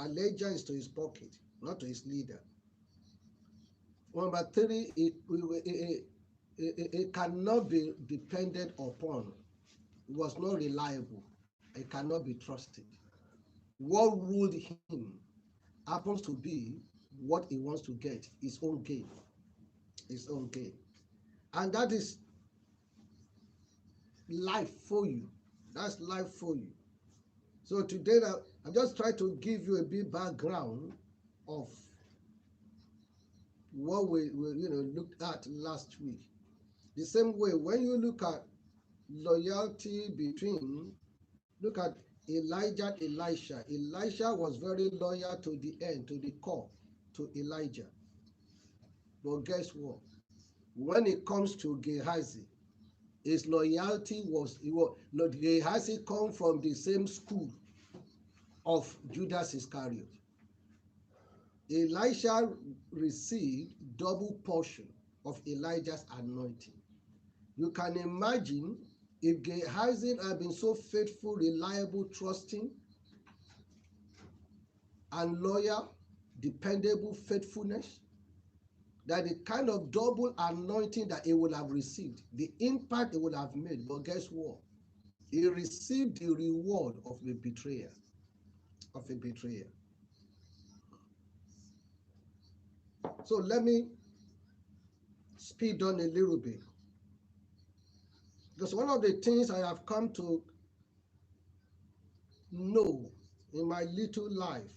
allegiance to his pocket, not to his leader. Number three, it cannot be depended upon. It was not reliable. It cannot be trusted. What ruled him happens to be what he wants to get, his own gain. His own gain. And that is life for you. That's life for you. So today, I'm just trying to give you a bit background of what we looked at last week. The same way, when you look at loyalty between, look at Elijah, Elisha. Elisha was very loyal to the end, to the core, to Elijah. But guess what? When it comes to Gehazi, his loyalty was Gehazi come from the same school of Judas Iscariot. Elisha received double portion of Elijah's anointing. You can imagine if Gehazi had been so faithful, reliable, trusting, and loyal, dependable faithfulness, that the kind of double anointing that he would have received, the impact it would have made. But guess what? He received the reward of a betrayer. Of a betrayer. So let me speed on a little bit. Because one of the things I have come to know in my little life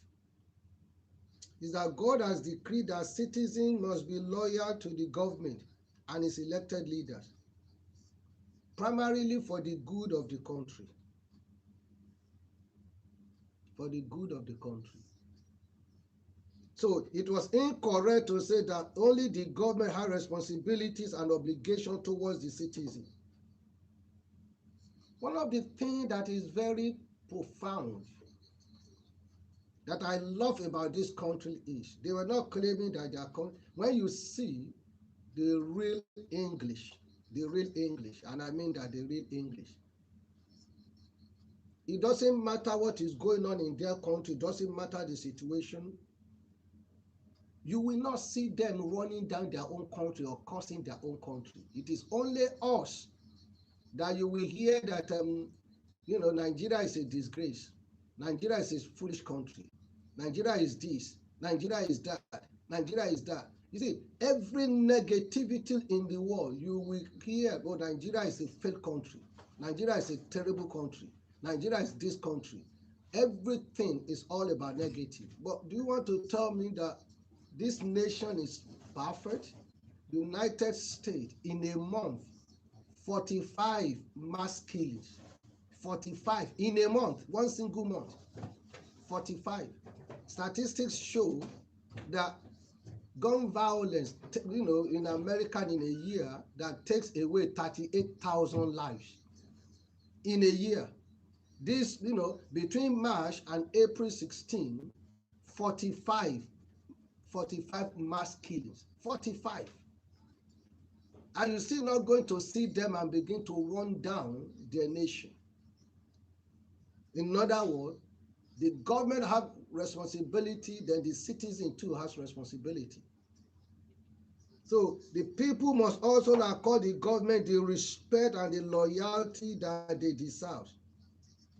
is that God has decreed that citizens must be loyal to the government and its elected leaders, primarily for the good of the country. For the good of the country. So it was incorrect to say that only the government has responsibilities and obligations towards the citizen. One of the things that is very profound that I love about this country is they were not claiming that they are when you see the real English, and I mean that the real English, it doesn't matter what is going on in their country, it doesn't matter the situation. You will not see them running down their own country or cursing their own country. It is only us that you will hear that, Nigeria is a disgrace. Nigeria is a foolish country. Nigeria is this. Nigeria is that. Nigeria is that. You see, every negativity in the world, you will hear, oh, Nigeria is a failed country. Nigeria is a terrible country. Nigeria is this country. Everything is all about negative. But do you want to tell me that this nation is perfect? The United States, in a month, 45 mass killings. 45 in a month, one single month. 45. Statistics show that gun violence, in America in a year, that takes away 38,000 lives in a year. This, between March and April 16, 45 mass killings. 45. And you're still not going to see them and begin to run down their nation. In other words, the government have responsibility, then the citizen too has responsibility. So the people must also accord the government the respect and the loyalty that they deserve.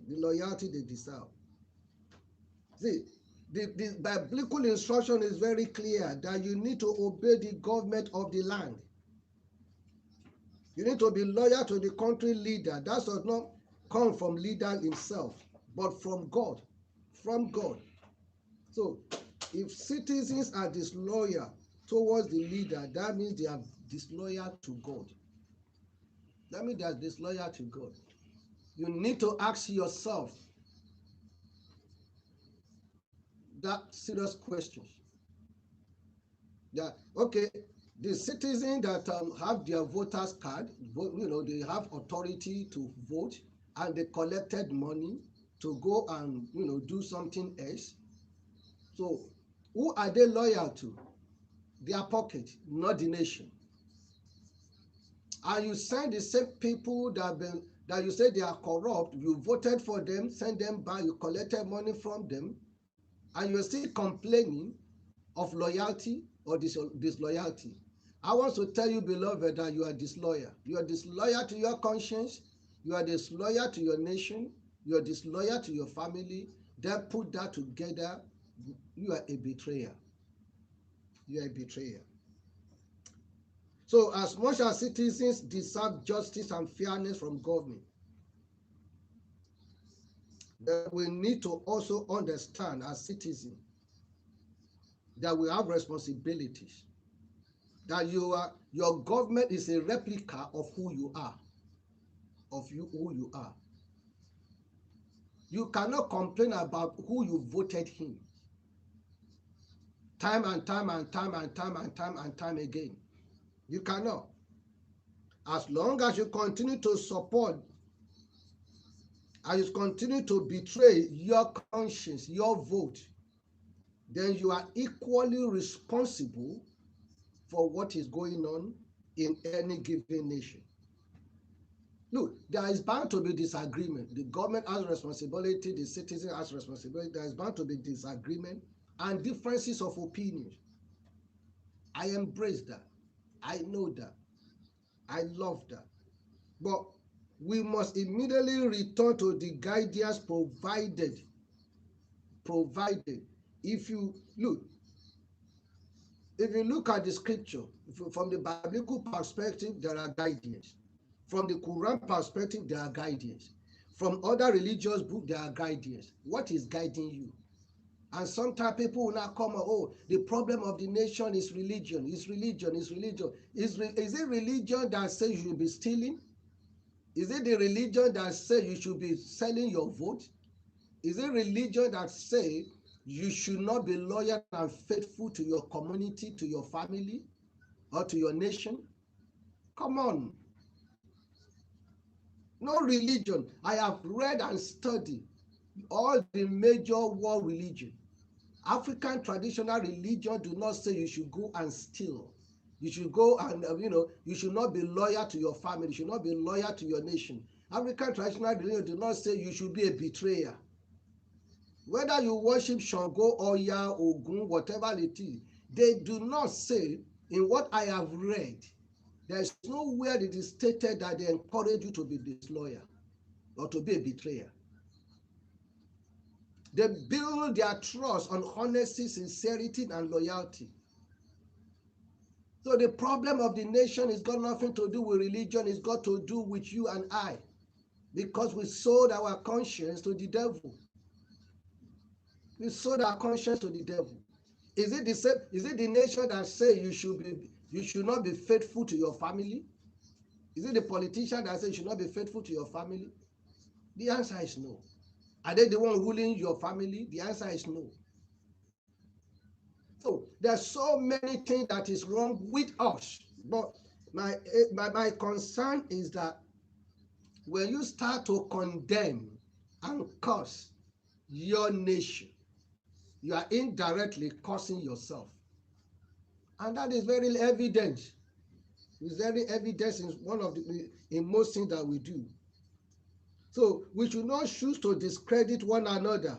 The loyalty they deserve. See, the biblical instruction is very clear that you need to obey the government of the land. You need to be loyal to the country leader. That does not come from leader himself, but from God. From God. So if citizens are disloyal towards the leader, that means they are disloyal to God. That means they are disloyal to God. You need to ask yourself that serious question. That, okay, the citizens that have their voters card, they have authority to vote, and they collected money to go and do something else. So who are they loyal to? Their pocket, not the nation. And you send the same people that you say they are corrupt, you voted for them, send them back, you collected money from them, and you're still complaining of loyalty or disloyalty. I want to tell you, beloved, that you are disloyal. You are disloyal to your conscience. You are disloyal to your nation. You are disloyal to your family. Then put that together. You are a betrayer. You are a betrayer. So as much as citizens deserve justice and fairness from government, we need to also understand as citizens that we have responsibilities. That your government is a replica of who you are, who you are. You cannot complain about who you voted him time and time and time and time and time and time again. You cannot. As long as you continue to support and you continue to betray your conscience, your vote, then you are equally responsible for what is going on in any given nation. Look, there is bound to be disagreement. The government has responsibility, the citizen has responsibility. There is bound to be disagreement and differences of opinion. I embrace that. I know that. I love that. But we must immediately return to the guidance provided. If you look at the scripture, from the biblical perspective, there are guidance. From the Quran perspective, there are guidance. From other religious books, there are guidance. What is guiding you? And sometimes people will not come, oh, the problem of the nation is religion, is religion, is religion. Is it religion that says you should be stealing? Is it the religion that says you should be selling your vote? Is it religion that says you should not be loyal and faithful to your community, to your family, or to your nation? Come on. No religion. I have read and studied all the major world religion. African traditional religion do not say you should go and steal. You should go and, you should not be loyal to your family. You should not be loyal to your nation. African traditional religion do not say you should be a betrayer. Whether you worship Shango, Oya, Ogun, whatever it is, they do not say, in what I have read, there is nowhere it is stated that they encourage you to be disloyal or to be a betrayer. They build their trust on honesty, sincerity, and loyalty. So the problem of the nation has got nothing to do with religion. It's got to do with you and I, because we sold our conscience to the devil. We sold our conscience to the devil. Is it the same? Is it the nation that say you should not be faithful to your family? Is it the politician that says you should not be faithful to your family? The answer is no. Are they the one ruling your family? The answer is no. So there's so many things that is wrong with us. But my concern is that when you start to condemn and curse your nation, you are indirectly cursing yourself. And that is very evident. It's very evident in most things that we do. So we should not choose to discredit one another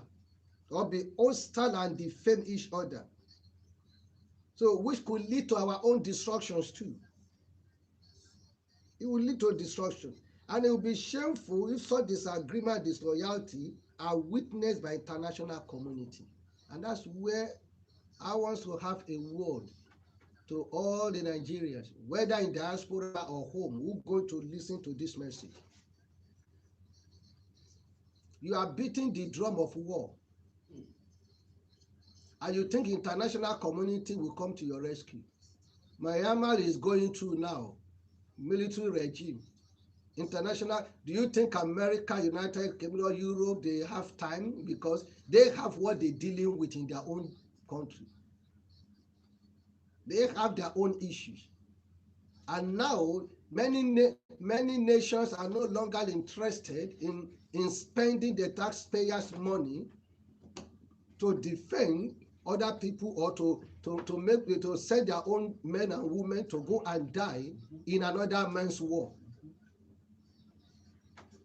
or be hostile and defame each other. So which could lead to our own destructions too. It will lead to destruction. And it will be shameful if such disagreement, disloyalty are witnessed by international community. And that's where I want to have a word to all the Nigerians, whether in diaspora or home, who are going to listen to this message. You are beating the drum of war. And you think international community will come to your rescue. Myanmar is going through now, military regime. International, do you think America, United Kingdom, Europe, they have time? Because they have what they're dealing with in their own country. They have their own issues. And now, many nations are no longer interested in spending the taxpayers' money to defend other people or to send their own men and women to go and die in another man's war.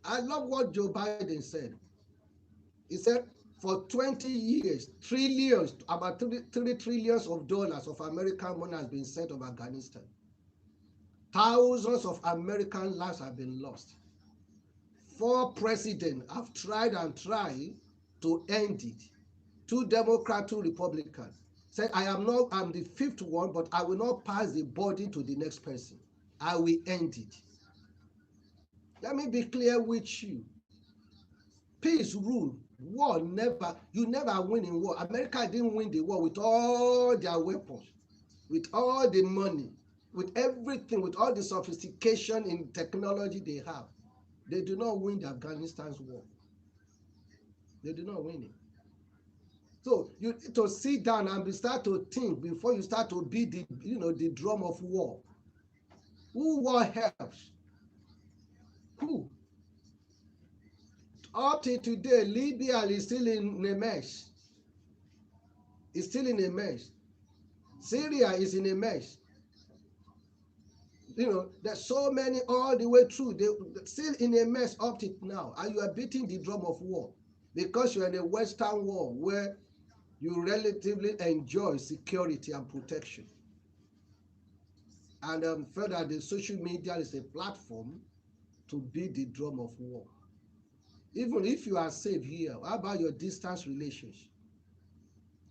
I love what Joe Biden said. He said, for 20 years, trillions, about three trillions of dollars of American money has been sent of Afghanistan. Thousands of American lives have been lost. 4 presidents have tried and tried to end it. 2 Democrats, 2 Republicans. Said, I'm the 5th one, but I will not pass the burden to the next person. I will end it. Let me be clear with you. Peace rule. War you never win in war. America didn't win the war with all their weapons, with all the money, with everything, with all the sophistication in technology they have. They do not win the Afghanistan's war. They do not win it. So you need to sit down and start to think before you start to beat the drum of war. Who war helps? Who? Up till today, Libya is still in a mess. It's still in a mess. Syria is in a mess. There's so many all the way through. They're still in a mess up to now. And you are beating the drum of war because you're in a Western world where you relatively enjoy security and protection. And further, the social media is a platform to beat the drum of war. Even if you are safe here, what about your distance relationship?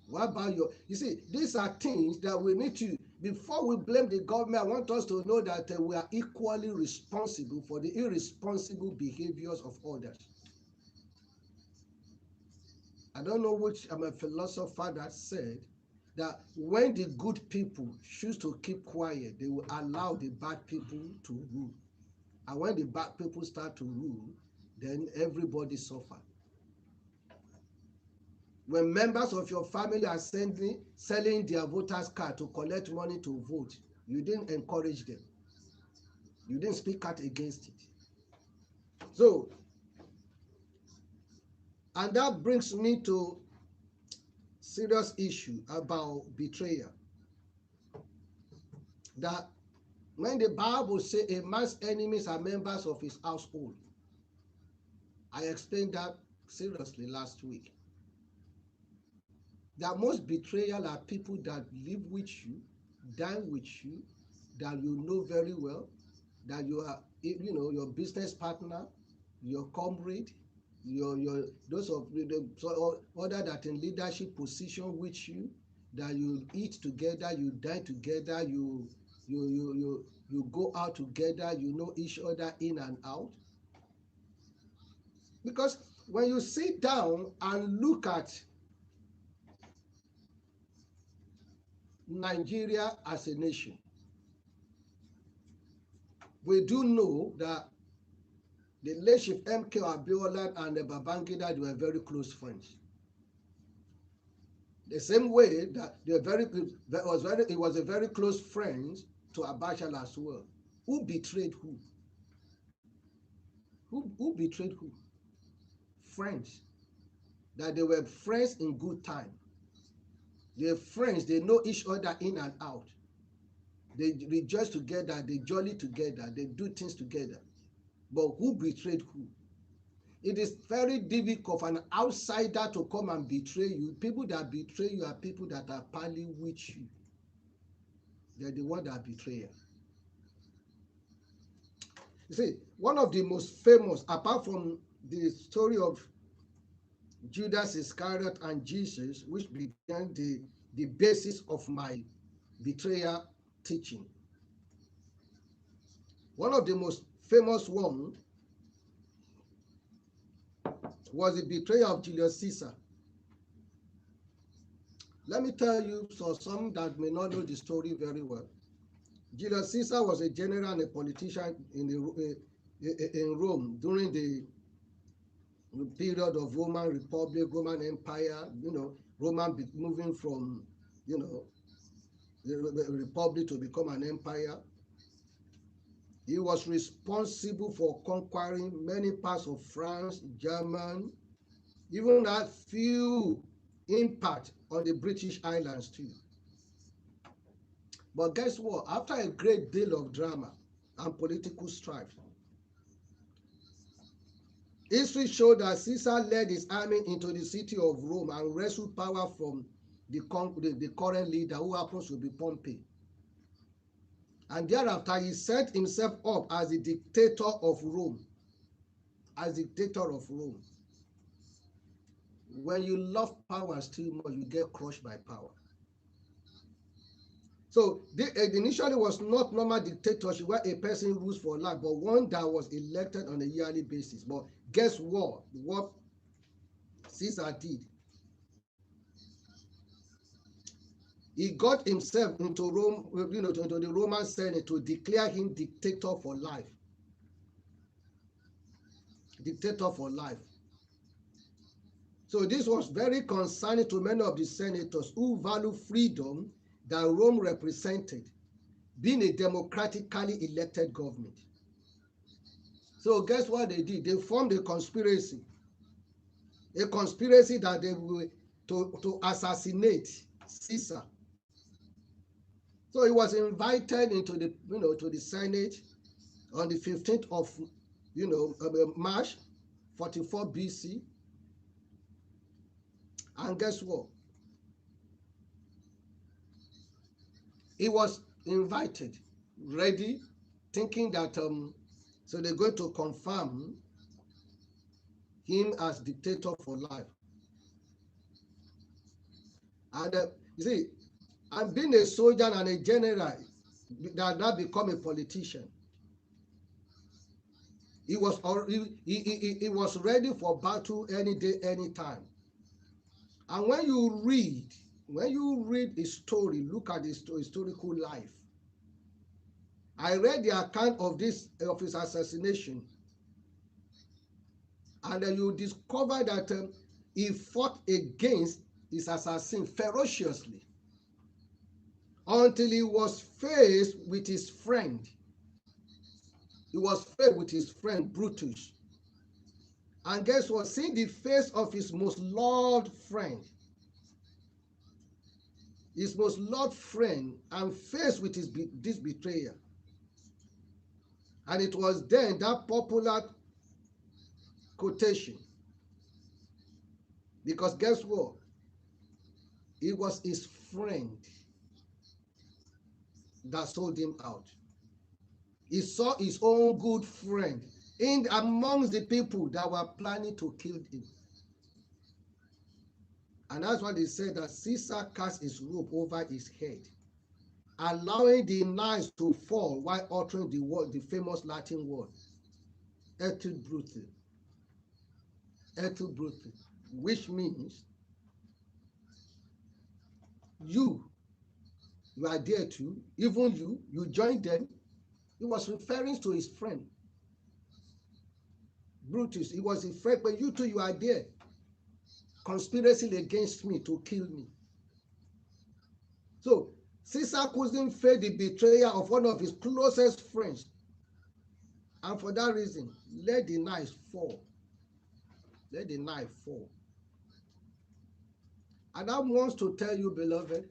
What about you see, these are things that we need to, before we blame the government, I want us to know that we are equally responsible for the irresponsible behaviors of others. I don't know which a philosopher that said that when the good people choose to keep quiet, they will allow the bad people to rule. And when the bad people start to rule, then everybody suffers. When members of your family are selling their voters card to collect money to vote, you didn't encourage them. You didn't speak out against it. So, and that brings me to serious issue about betrayal. That when the Bible says a man's enemies are members of his household, I explained that seriously last week. That most betrayal are people that live with you, dine with you, that you know very well, that you are, your business partner, your comrade, those of so other that in leadership position with you, that you eat together, you dine together, you go out together, you know each other in and out. Because when you sit down and look at Nigeria as a nation, we do know that the late Chief MK Abiola and Babangida, they were very close friends. The same way that it was a very close friend to Abacha as well. Who betrayed who? Who betrayed who? Friends. That they were friends in good time. They're friends, they know each other in and out. They rejoice together, they jolly together, they do things together. But who betrayed who? It is very difficult for an outsider to come and betray you. People that betray you are people that are partly with you. They're the one that betray you. You see, one of the most famous, apart from the story of Judas Iscariot and Jesus, which became the basis of my betrayal teaching. One of the most famous one was the betrayal of Julius Caesar. Let me tell you, so some that may not know the story very well. Julius Caesar was a general and a politician in Rome during the period of Roman Republic, Roman Empire, Roman moving from, the Republic to become an empire. He was responsible for conquering many parts of France, Germany, even had few impact on the British Islands too. But guess what? After a great deal of drama and political strife, History showed that Caesar led his army into the city of Rome and wrestled power from the current leader, who happens to be Pompey. And thereafter, he set himself up as the dictator of Rome. As dictator of Rome. When you love power still more, you get crushed by power. So initially was not normal dictatorship where a person rules for life, but one that was elected on a yearly basis. But guess what? What Caesar did? He got himself into Rome, into the Roman Senate to declare him dictator for life. Dictator for life. So this was very concerning to many of the senators who value freedom that Rome represented, being a democratically elected government. So guess what they did? They formed a conspiracy that they were to assassinate Caesar. So he was invited into the to the Senate on the 15th of March 44 BC. And guess what? He was invited, ready, thinking that so they're going to confirm him as dictator for life. And you see, and being a soldier and a general that now become a politician, he was ready for battle any day, any time. And when you read his story, look at his historical life. I read the account of his assassination, and you discover that he fought against his assassin ferociously until he was faced with his friend. He was faced with his friend Brutus. And guess what? Seeing the face of his most loved friend, and faced with this betrayer. And it was then that popular quotation. Because guess what? It was his friend that sold him out. He saw his own good friend in amongst the people that were planning to kill him. And that's why they said that Caesar cast his robe over his head, allowing the knives to fall while uttering the famous Latin word, et brute, which means you are there too, even you joined them. He was referring to his friend, Brutus. He was his friend, but you too, you are there, conspiracy against me to kill me. So Caesar couldn't face the betrayal of one of his closest friends. And for that reason, let the knife fall. Let the knife fall. And I want to tell you, beloved,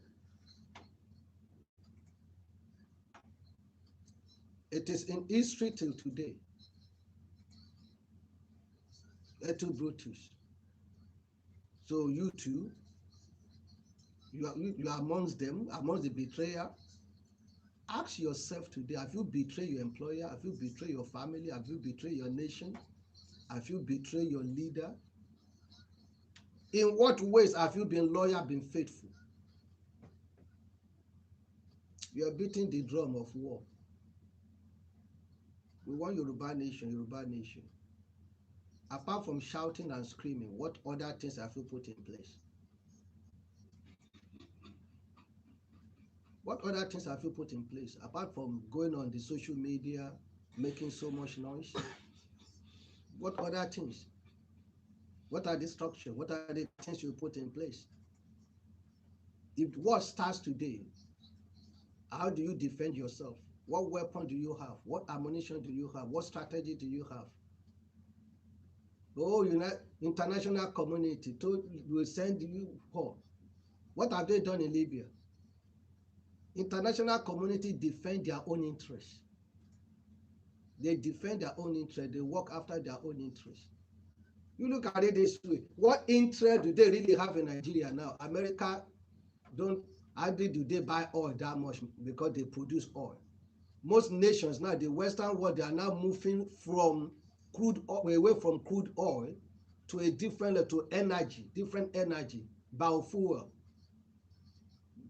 it is in history till today. Et Brutus. So you too, you are amongst them, amongst the betrayer. Ask yourself today, have you betrayed your employer? Have you betrayed your family? Have you betrayed your nation? Have you betrayed your leader? In what ways have you been loyal, been faithful? You are beating the drum of war. We want Yoruba nation, Yoruba nation. Apart from shouting and screaming, what other things have you put in place? What other things have you put in place? Apart from going on the social media, making so much noise? What other things? What are the structure? What are the things you put in place? If war starts today, how do you defend yourself? What weapon do you have? What ammunition do you have? What strategy do you have? Oh, international community will send you home. What have they done in Libya? International community defend their own interests. They defend their own interests. They work after their own interests. You look at it this way. What interest do they really have in Nigeria now? America don't hardly do they buy oil that much because they produce oil. Most nations now, the Western world, they are now moving from crude oil, away from crude oil to a different to energy, different energy, biofuel.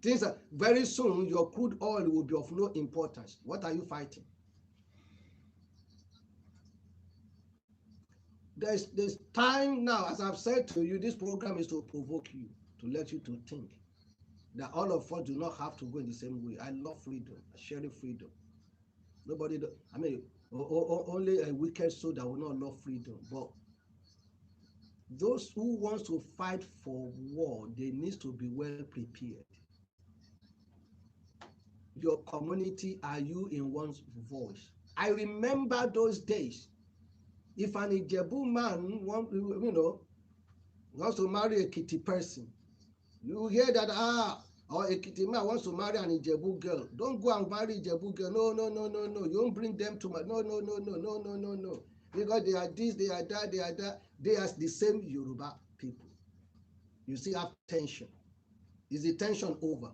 Things are very soon your crude oil will be of no importance. What are you fighting? There's time now, as I've said to you, this program is to provoke you, to let you to think that all of us do not have to go in the same way. I love freedom, I share freedom. Nobody, I mean, only a wicked soul that will not love freedom. But those who want to fight for war, they need to be well prepared. Your community, are you in one's voice? I remember those days. If an Ijebu man wants to marry a Kitty person, you hear that or a Kitty man wants to marry an Ijebu girl. Don't go and marry Ijebu girl. No. You don't bring them to my no. Because they are this, they are that, they are that. They are the same Yoruba people. You see, have tension. Is the tension over?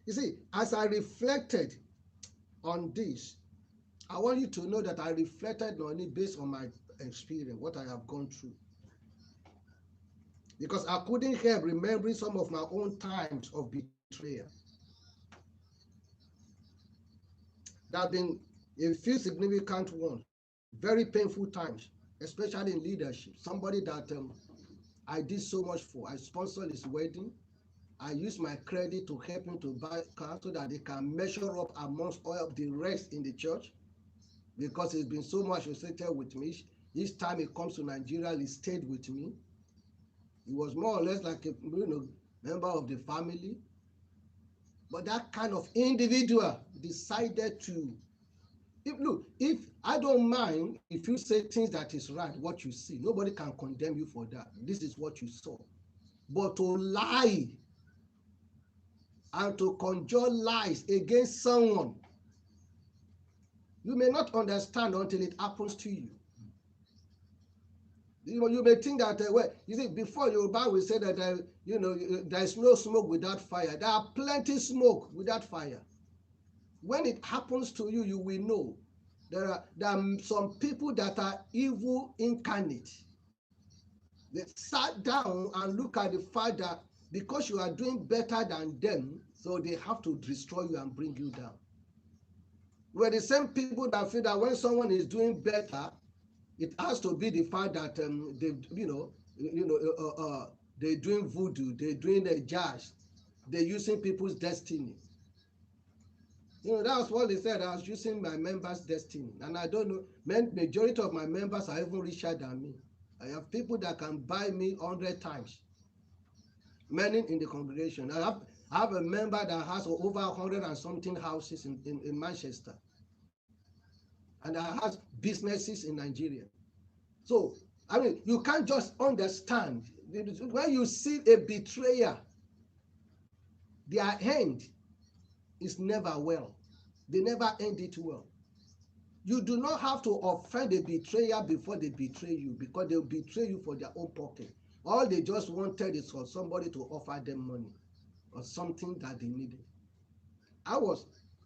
You see, as I reflected on this, I want you to know that I reflected on it based on my experience, what I have gone through. Because I couldn't help remembering some of my own times of betrayal. There have been a few significant ones, very painful times, especially in leadership. Somebody that I did so much for. I sponsored his wedding. I used my credit to help him to buy cars so that they can measure up amongst all of the rest in the church, because he's been so much associated with me. Each time he comes to Nigeria, he stayed with me. He was more or less like a member of the family. But that kind of individual decided to, if I don't mind if you say things that is right, what you see, nobody can condemn you for that. This is what you saw. But to lie and to conjure lies against someone, you may not understand until it happens to you. You may think that, you see, before Yoruba will say that, there is no smoke without fire. There are plenty smoke without fire. When it happens to you, you will know. There are some people that are evil incarnate. They sat down and look at the fact that because you are doing better than them, so they have to destroy you and bring you down. We're the same people that feel that when someone is doing better, it has to be the fact that they're doing voodoo, they're doing the jazz, they're using people's destiny. That's what they said. I was using my members' destiny, and I don't know. Majority of my members are even richer than me. I have people that can buy me 100 times. Many in the congregation. I have a member that has over 100 and something houses in Manchester, and that has businesses in Nigeria. So, I mean, you can't just understand. When you see a betrayer, their end is never well. They never end it well. You do not have to offend a betrayer before they betray you, because they'll betray you for their own pocket. All they just wanted is for somebody to offer them money or something that they needed.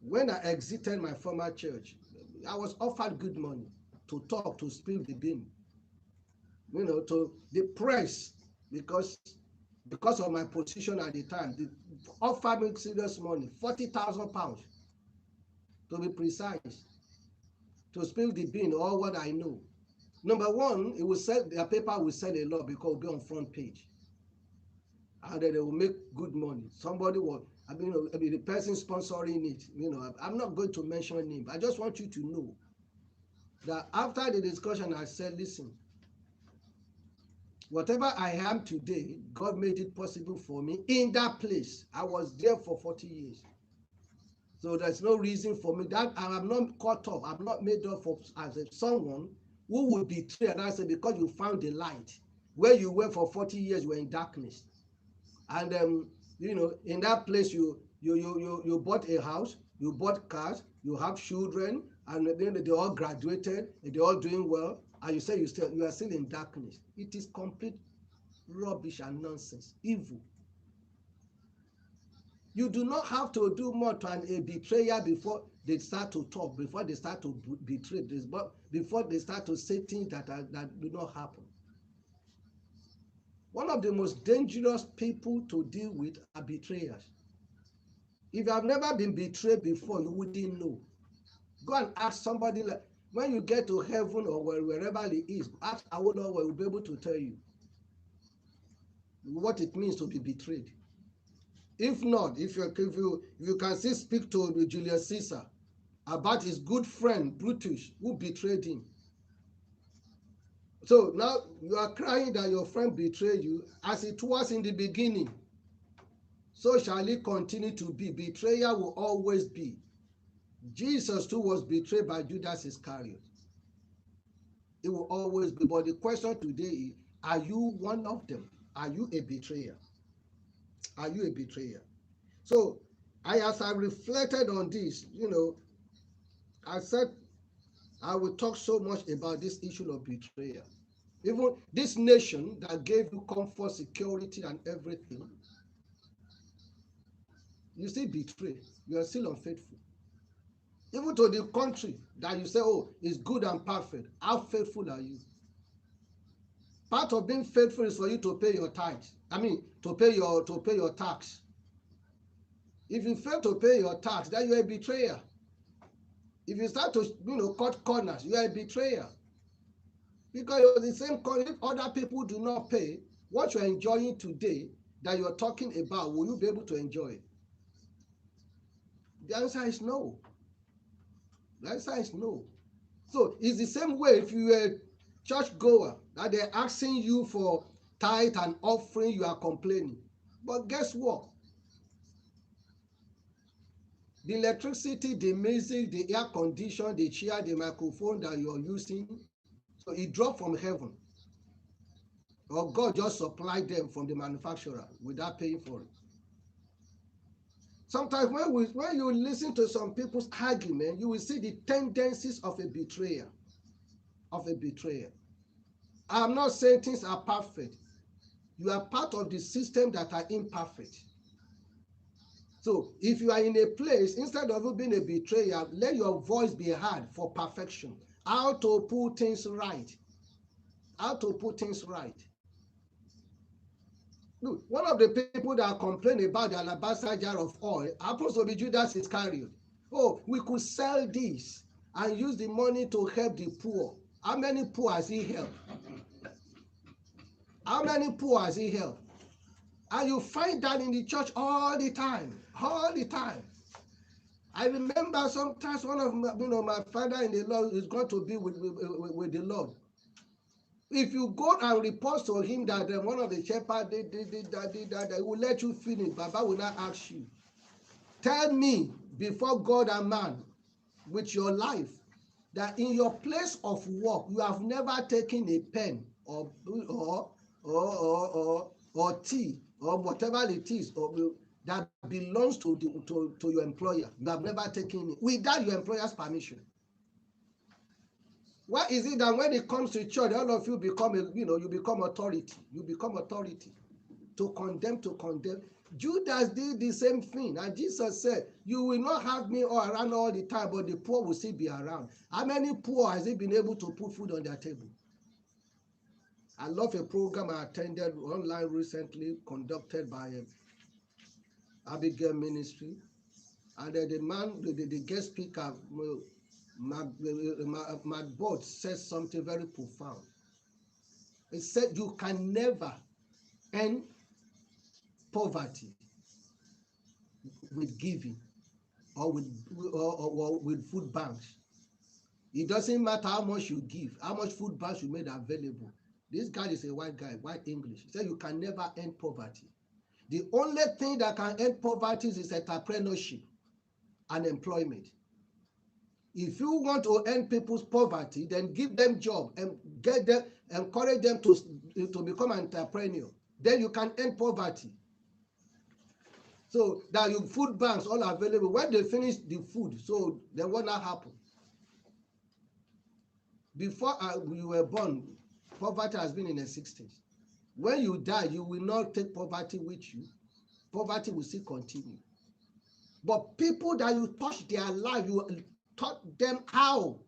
When I exited my former church, I was offered good money to talk, to spill the bean, to the press, because of my position at the time. They offered me serious money, £40,000 to be precise, to spill the bean or what I know. Number one, it will sell, their paper will sell a lot because it will be on front page, and then they will make good money. Somebody will, the person sponsoring it, I'm not going to mention name. I just want you to know that after the discussion, I said, listen, whatever I am today, God made it possible for me in that place. I was there for 40 years. So there's no reason for me that I am not caught up. I'm not made up as someone who would betray. And I said, because you found the light. Where you were for 40 years, you were in darkness. And in that place, you bought a house, you bought cars, you have children, and then they all graduated, and they're all doing well, and you say you are still in darkness. It is complete rubbish and nonsense, evil. You do not have to do more to a betrayer before they start to talk, before they start to betray this, but before they start to say things that do not happen. One of the most dangerous people to deal with are betrayers. If you have never been betrayed before, you wouldn't know. Go and ask somebody, like when you get to heaven or wherever it is, ask Awolowo, will be able to tell you what it means to be betrayed. If not, if you can still speak to Julius Caesar about his good friend Brutus who betrayed him. So now you are crying that your friend betrayed you, as it was in the beginning. So shall it continue to be. Betrayal will always be. Jesus too was betrayed by Judas Iscariot. It will always be. But the question today is, are you one of them? Are you a betrayer? Are you a betrayer? So as I reflected on this, I said I will talk so much about this issue of betrayal. Even this nation that gave you comfort, security, and everything, you still betray. You are still unfaithful. Even to the country that you say, oh, is good and perfect, how faithful are you? Part of being faithful is for you to pay your tithes. To pay your tax. If you fail to pay your tax, then you're a betrayer. If you start to cut corners, you are a betrayer. Because the same if other people do not pay, what you're enjoying today that you're talking about, will you be able to enjoy it? The answer is no. The answer is no. So it's the same way if you are a church goer that they're asking you for tithe and offering, you are complaining. But guess what? The electricity, the music, the air condition, the chair, the microphone that you're using, so it dropped from heaven. Or God just supplied them from the manufacturer without paying for it. Sometimes when you listen to some people's argument, you will see the tendencies of a betrayer. I'm not saying things are perfect. You are part of the system that are imperfect. So if you are in a place, instead of you being a betrayer, let your voice be heard for perfection. How to put things right. How to put things right. Look, one of the people that complain about the alabaster jar of oil happens to be Judas Iscariot. Oh, we could sell this and use the money to help the poor. How many poor has he helped? How many poor has he helped? And you find that in the church all the time. All the time. I remember sometimes one of my father in the Lord is going to be with the Lord. If you go and report to him that one of the shepherds did that, he will let you finish. Baba will not ask you. Tell me before God and man with your life that in your place of work you have never taken a pen or tea or whatever it is that belongs to your employer. You have never taken it without your employer's permission. Why is it that when it comes to church, all of you become you become authority. You become authority to condemn. Judas did the same thing, and Jesus said, "You will not have me around all the time, but the poor will still be around." How many poor has he been able to put food on their table? I love a program I attended online recently, conducted by Abigail Ministry, and the guest speaker, my board, said something very profound. It said you can never end poverty with giving or with food banks. It doesn't matter how much you give, how much food banks you made available. This guy is a white guy, white English. He said you can never end poverty. The only thing that can end poverty is entrepreneurship and employment. If you want to end people's poverty, then give them job and encourage them to become an entrepreneur. Then you can end poverty. So that your food banks all available. When they finish the food, so then what will happen? Before you were born, poverty has been in existence. When you die, you will not take poverty with you. Poverty will still continue. But people that you touch their life, you taught them how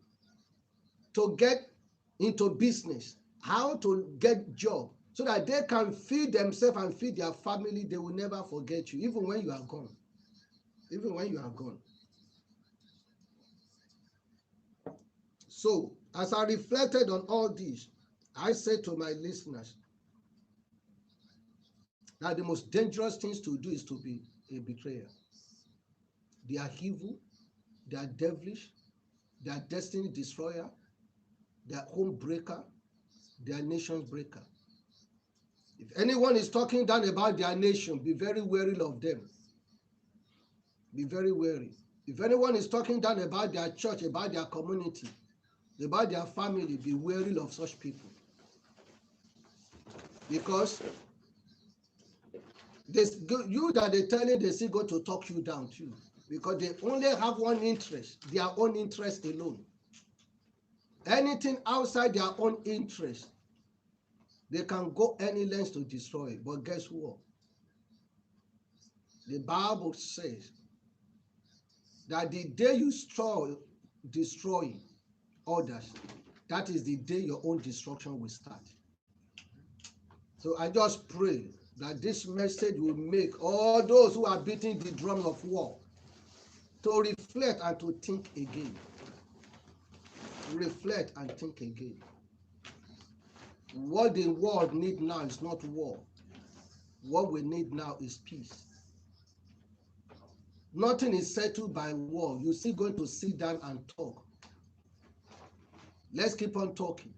to get into business, how to get job, so that they can feed themselves and feed their family. They will never forget you, even when you are gone. Even when you are gone. So, as I reflected on all this, I say to my listeners that the most dangerous things to do is to be a betrayer. They are evil, they are devilish, they are destiny destroyer, they are home breaker, they are nation breaker. If anyone is talking down about their nation, be very wary of them. Be very wary. If anyone is talking down about their church, about their community, about their family, be wary of such people. Because you that they tell you, they still go to talk you down too. Because they only have one interest, their own interest alone. Anything outside their own interest, they can go any lengths to destroy. But guess what? The Bible says that the day you destroy others, that is the day your own destruction will start. So I just pray that this message will make all those who are beating the drum of war to reflect and to think again. Reflect and think again. What the world needs now is not war. What we need now is peace. Nothing is settled by war. You're still going to sit down and talk. Let's keep on talking.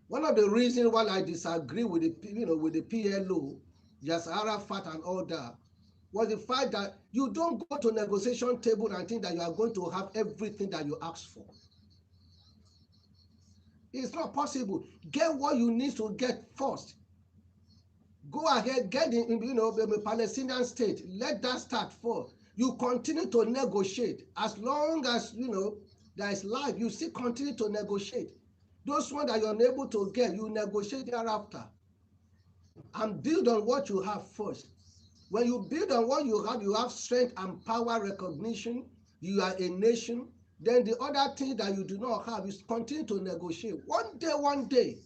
One of the reasons why I disagree with the PLO, Yasser Arafat and all that, was the fact that you don't go to negotiation table and think that you are going to have everything that you ask for. It's not possible. Get what you need to get first. Go ahead, get the Palestinian state. Let that start first. You continue to negotiate. As long as there is life, you still continue to negotiate. Those ones that you're unable to get, you negotiate thereafter. And build on what you have first. When you build on what you have strength and power recognition, you are a nation. Then the other thing that you do not have is continue to negotiate. One day,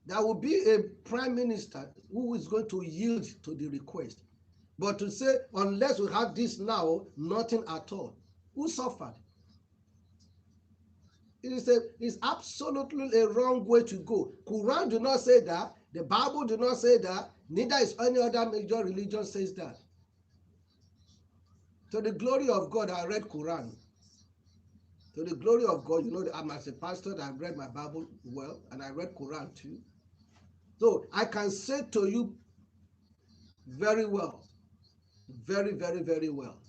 there will be a prime minister who is going to yield to the request. But to say, unless we have this now, nothing at all. Who suffered? It's absolutely a wrong way to go. Quran do not say that. The Bible do not say that. Neither is any other major religion says that. To the glory of God, I read Quran. To the glory of God, I'm as a pastor that I read my Bible well, and I read Quran too. So I can say to you very well, very, very, very well,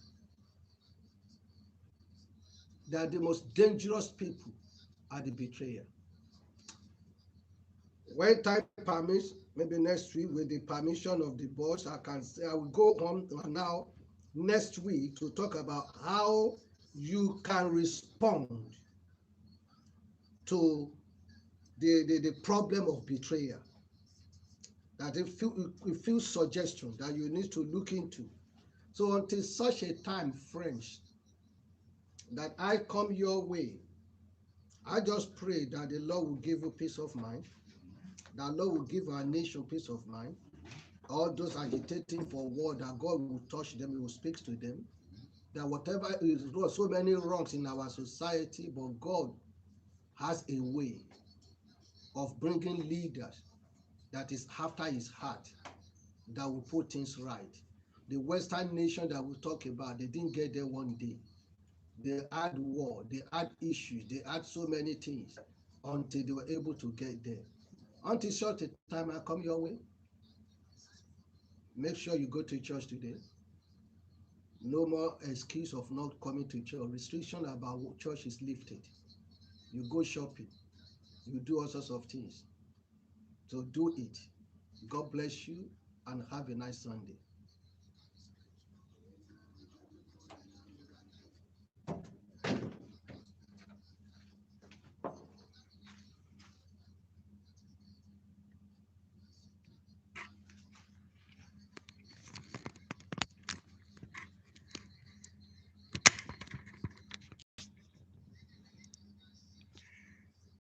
that the most dangerous people are the betrayer. When time permits, maybe next week, with the permission of the boss, I will go on now next week to talk about how you can respond to the problem of betrayal. That it feels suggestion that you need to look into. So until such a time, friends, that I come your way, I just pray that the Lord will give you peace of mind, that Lord will give our nation peace of mind. All those agitating for war, that God will touch them, He will speak to them. That whatever is so many wrongs in our society, but God has a way of bringing leaders that is after His heart, that will put things right. The Western nation that we talk about, they didn't get there one day. They had war, they had issues, they had so many things until they were able to get there. Until short a time I come your way, make sure you go to church today. No more excuse of not coming to church. Restriction about church is lifted. You go shopping, you do all sorts of things. So do it. God bless you and have a nice Sunday.